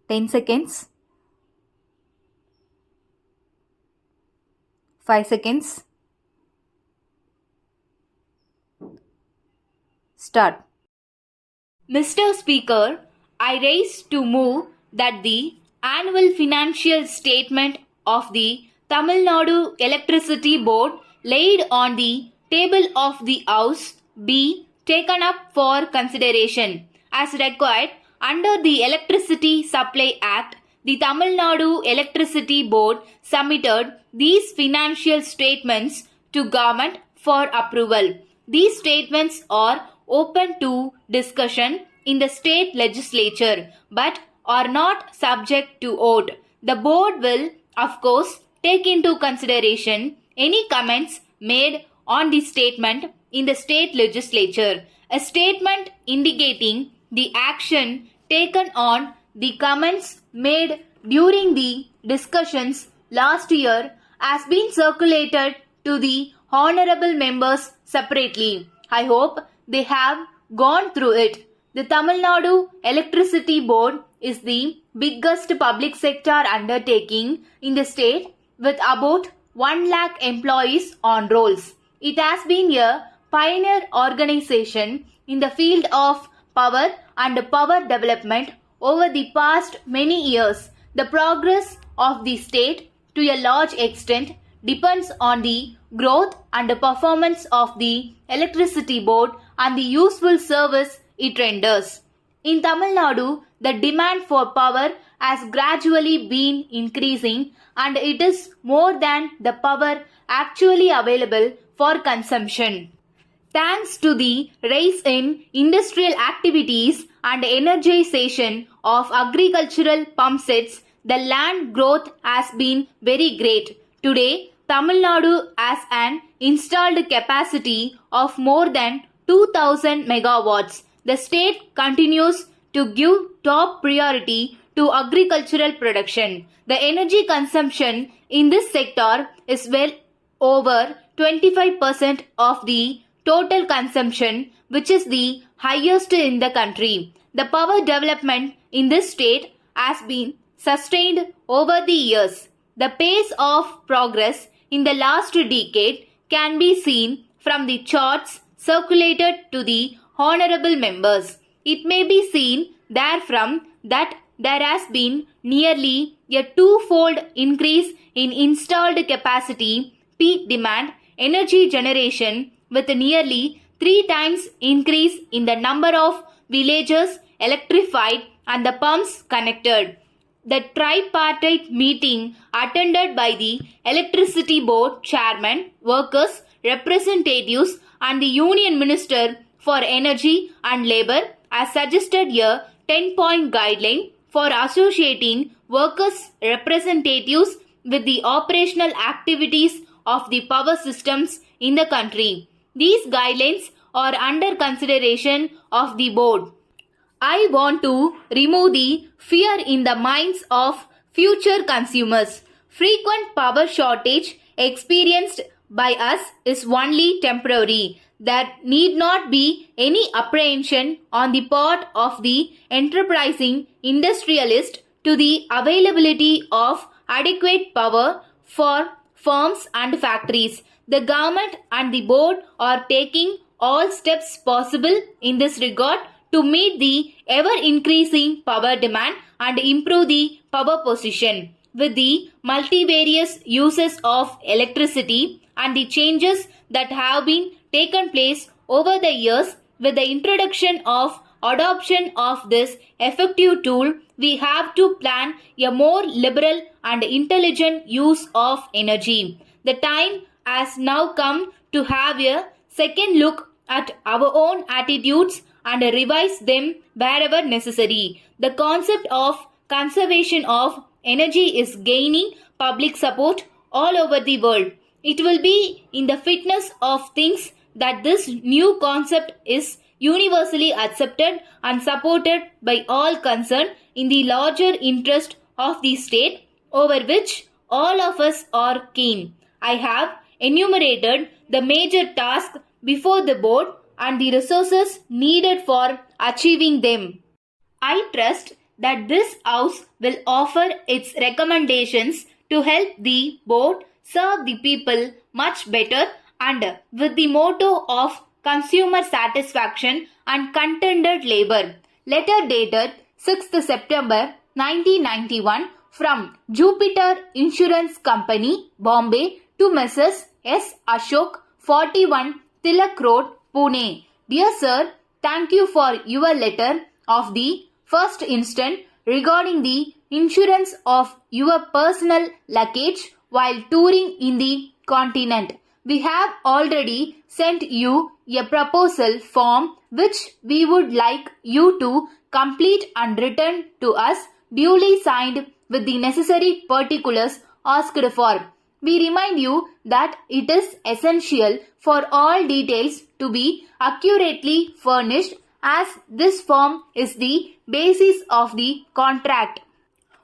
10 seconds. 5 seconds. Start. Mr. Speaker, I raise to move that the annual financial statement of the Tamil Nadu Electricity Board laid on the table of the House be taken up for consideration. As required under the Electricity Supply Act, the Tamil Nadu Electricity Board submitted these financial statements to government for approval. These statements are open to discussion in the state legislature but are not subject to vote. The board will, of course, take into consideration any comments made on the statement in the state legislature. A statement indicating the action taken on the comments made during the discussions last year has been circulated to the honorable members separately. I hope they have gone through it. The Tamil Nadu Electricity Board is the biggest public sector undertaking in the state with about 1 lakh employees on rolls. It has been a pioneer organization in the field of power and power development over the past many years. The progress of the state to a large extent depends on the growth and the performance of the electricity board and the useful service it renders. In Tamil Nadu, the demand for power has gradually been increasing and it is more than the power actually available for consumption. Thanks to the rise in industrial activities and energization of agricultural pump sets, the land growth has been very great. Today, Tamil Nadu has an installed capacity of more than 2000 megawatts. The state continues to give top priority to agricultural production. The energy consumption in this sector is well over 25% of the total consumption, which is the highest in the country. The power development in this state has been sustained over the years. The pace of progress in the last decade can be seen from the charts circulated to the honorable members. It may be seen therefrom that there has been nearly a twofold increase in installed capacity, peak demand, energy generation, with nearly 3 times increase in the number of villages electrified and the pumps connected. The tripartite meeting attended by the Electricity Board Chairman, workers, representatives and the Union Minister for Energy and Labour has suggested a 10-point guideline for associating workers' representatives with the operational activities of the power systems in the country. These guidelines are under consideration of the board. I want to remove the fear in the minds of future consumers. Frequent power shortage experienced by us is only temporary. There need not be any apprehension on the part of the enterprising industrialist to the availability of adequate power for firms and factories. The government and the board are taking all steps possible in this regard to meet the ever-increasing power demand and improve the power position. With the multivarious uses of electricity and the changes that have been taken place over the years, with the introduction of adoption of this effective tool, we have to plan a more liberal and intelligent use of energy. The time has now come to have a second look at our own attitudes and revise them wherever necessary. The concept of conservation of energy is gaining public support all over the world. It will be in the fitness of things that this new concept is universally accepted and supported by all concerned in the larger interest of the state, over which all of us are keen. I have enumerated the major tasks before the board and the resources needed for achieving them. I trust that this House will offer its recommendations to help the board serve the people much better and with the motto of consumer satisfaction and contented labor. Letter dated 6th September 1991 from Jupiter Insurance Company, Bombay to Mrs. S. Ashok, 41 Tilak Road, Pune. Dear Sir, thank you for your letter of the first instant regarding the insurance of your personal luggage while touring in the continent. We have already sent you a proposal form which we would like you to complete and return to us duly signed with the necessary particulars asked for. We remind you that it is essential for all details to be accurately furnished as this form is the basis of the contract.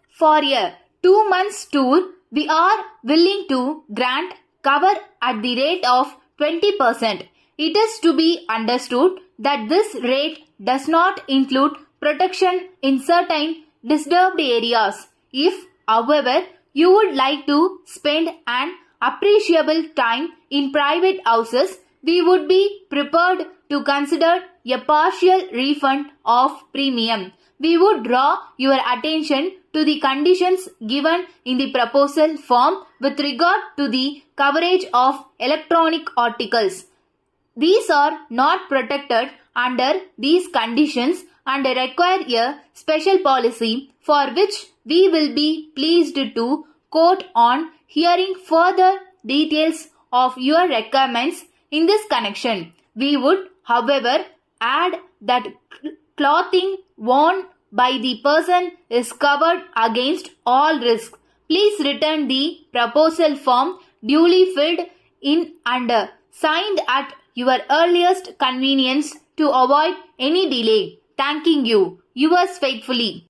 For a 2 months tour, we are willing to grant cover at the rate of 20%. It is to be understood that this rate does not include protection in certain disturbed areas. If, however, you would like to spend an appreciable time in private houses, we would be prepared to consider a partial refund of premium. We would draw your attention to the conditions given in the proposal form with regard to the coverage of electronic articles. These are not protected under these conditions and require a special policy for which we will be pleased to quote on hearing further details of your requirements in this connection. We would, however, add that clothing worn by the person is covered against all risks. Please return the proposal form duly filled in and signed at your earliest convenience to avoid any delay. Thanking you. Yours faithfully.